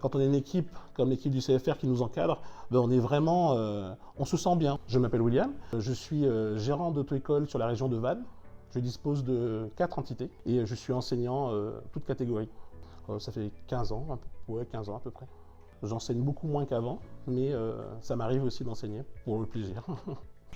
Quand on est une équipe, comme l'équipe du CFR qui nous encadre, ben on est vraiment, on se sent bien. Je m'appelle William, je suis gérant d'auto-école sur la région de Vannes. Je dispose de 4 entités et je suis enseignant toutes catégories. Ça fait 15 ans, 15 ans à peu près. J'enseigne beaucoup moins qu'avant, mais ça m'arrive aussi d'enseigner pour le plaisir.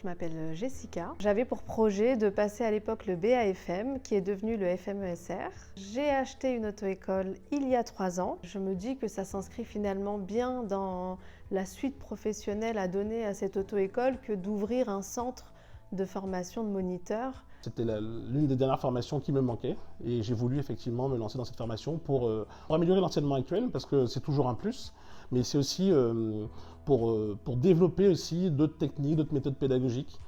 Je m'appelle Jessica. J'avais pour projet de passer à l'époque le BAFM, qui est devenu le FMESR. J'ai acheté une auto-école il y a 3 ans. Je me dis que ça s'inscrit finalement bien dans la suite professionnelle à donner à cette auto-école que d'ouvrir un centre de formation de moniteurs. C'était l'une des dernières formations qui me manquait et j'ai voulu effectivement me lancer dans cette formation pour améliorer l'enseignement actuel parce que c'est toujours un plus, mais c'est aussi pour développer aussi d'autres techniques, d'autres méthodes pédagogiques.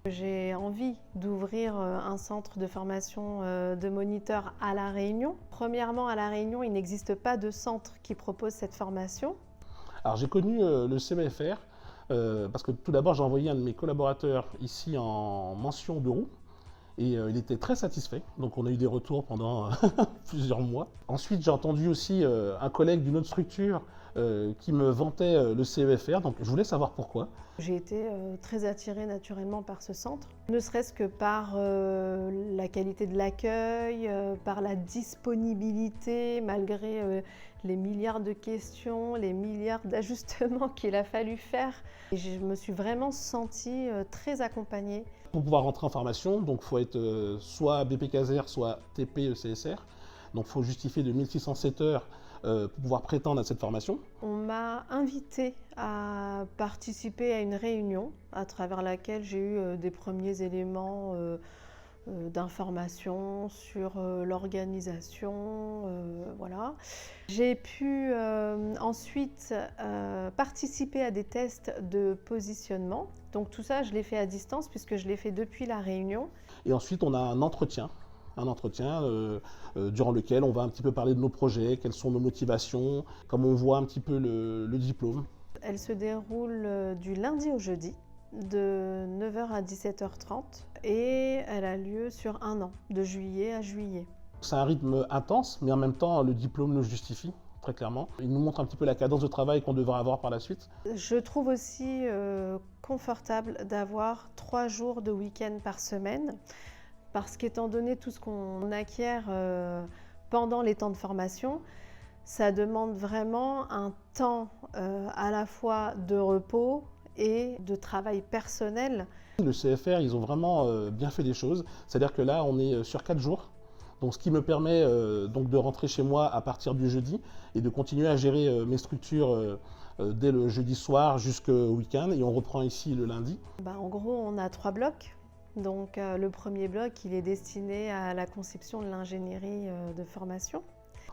J'ai envie d'ouvrir un centre de formation de moniteurs à La Réunion. Premièrement, à La Réunion, il n'existe pas de centre qui propose cette formation. Alors j'ai connu le CMFR parce que tout d'abord j'ai envoyé un de mes collaborateurs ici en mention de roue. Et il était très satisfait, donc on a eu des retours pendant plusieurs mois. Ensuite, j'ai entendu aussi un collègue d'une autre structure qui me vantait le CEFR, donc je voulais savoir pourquoi. J'ai été très attirée naturellement par ce centre, ne serait-ce que par la qualité de l'accueil, par la disponibilité, malgré les milliards de questions, les milliards d'ajustements qu'il a fallu faire. Et je me suis vraiment sentie très accompagnée. Pour pouvoir rentrer en formation, donc il faut être soit BPCASER, soit TP-ECSR. Donc il faut justifier de 1607 heures pour pouvoir prétendre à cette formation. On m'a invitée à participer à une réunion à travers laquelle j'ai eu des premiers éléments d'information sur l'organisation. Voilà. J'ai pu ensuite participer à des tests de positionnement. Donc tout ça, je l'ai fait à distance puisque je l'ai fait depuis La Réunion. Et ensuite, on a un entretien durant lequel on va un petit peu parler de nos projets, quelles sont nos motivations, comme on voit un petit peu le diplôme. Elle se déroule du lundi au jeudi, de 9h à 17h30 et elle a lieu sur 1 an, de juillet à juillet. C'est un rythme intense, mais en même temps, le diplôme le justifie. Très clairement. Il nous montre un petit peu la cadence de travail qu'on devra avoir par la suite. Je trouve aussi confortable d'avoir 3 jours de week-end par semaine, parce qu'étant donné tout ce qu'on acquiert pendant les temps de formation, ça demande vraiment un temps à la fois de repos et de travail personnel. Le CFR, ils ont vraiment bien fait des choses. C'est-à-dire que là, on est sur 4 jours. Donc, ce qui me permet donc de rentrer chez moi à partir du jeudi et de continuer à gérer mes structures dès le jeudi soir jusqu'au week-end. Et on reprend ici le lundi. En gros, on a 3 blocs. Donc, le premier bloc, il est destiné à la conception de l'ingénierie de formation.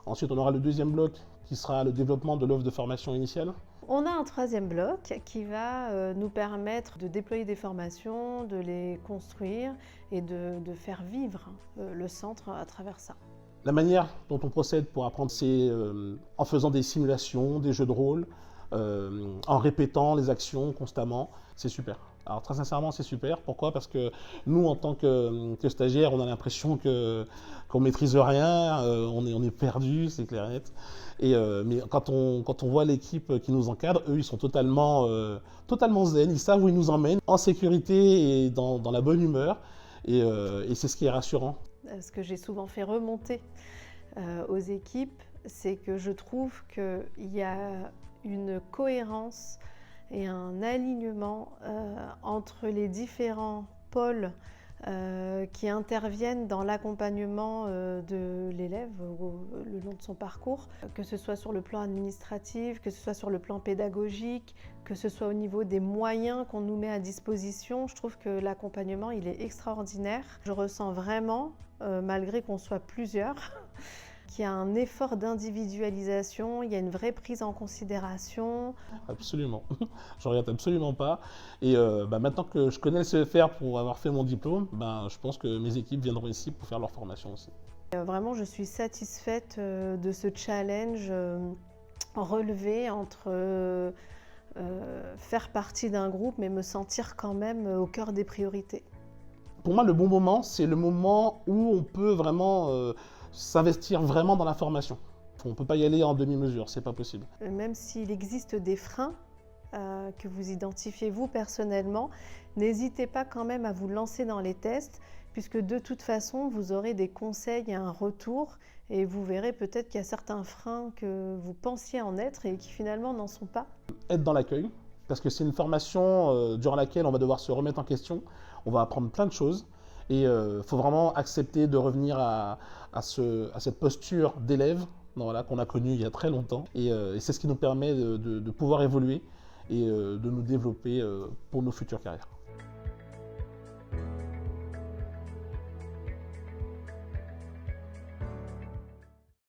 Ensuite, on aura le deuxième bloc qui sera le développement de l'offre de formation initiale. On a un troisième bloc qui va nous permettre de déployer des formations, de les construire et de faire vivre le centre à travers ça. La manière dont on procède pour apprendre, c'est en faisant des simulations, des jeux de rôle, en répétant les actions constamment. C'est super. Alors très sincèrement, c'est super. Pourquoi? Parce que nous, en tant que stagiaires, on a l'impression qu'on maîtrise rien, on est perdu, c'est clair et net. Mais quand on voit l'équipe qui nous encadre, eux, ils sont totalement zen. Ils savent où ils nous emmènent, en sécurité et dans la bonne humeur. Et c'est ce qui est rassurant. Ce que j'ai souvent fait remonter aux équipes, c'est que je trouve qu'il y a une cohérence et un alignement entre les différents pôles qui interviennent dans l'accompagnement de l'élève le long de son parcours, que ce soit sur le plan administratif, que ce soit sur le plan pédagogique, que ce soit au niveau des moyens qu'on nous met à disposition. Je trouve que l'accompagnement, il est extraordinaire. Je ressens vraiment, malgré qu'on soit plusieurs, qu'il y a un effort d'individualisation, il y a une vraie prise en considération. Absolument, je ne regrette absolument pas. Et maintenant que je connais le CFR pour avoir fait mon diplôme, je pense que mes équipes viendront ici pour faire leur formation aussi. Vraiment, je suis satisfaite de ce challenge relevé entre faire partie d'un groupe mais me sentir quand même au cœur des priorités. Pour moi, le bon moment, c'est le moment où on peut vraiment s'investir vraiment dans la formation. On ne peut pas y aller en demi-mesure, c'est pas possible. Même s'il existe des freins que vous identifiez vous personnellement, n'hésitez pas quand même à vous lancer dans les tests, puisque de toute façon, vous aurez des conseils et un retour, et vous verrez peut-être qu'il y a certains freins que vous pensiez en être et qui finalement n'en sont pas. Être dans l'accueil, parce que c'est une formation durant laquelle on va devoir se remettre en question, on va apprendre plein de choses, et il faut vraiment accepter de revenir à cette posture d'élève, voilà, qu'on a connue il y a très longtemps, et c'est ce qui nous permet de pouvoir évoluer et de nous développer pour nos futures carrières.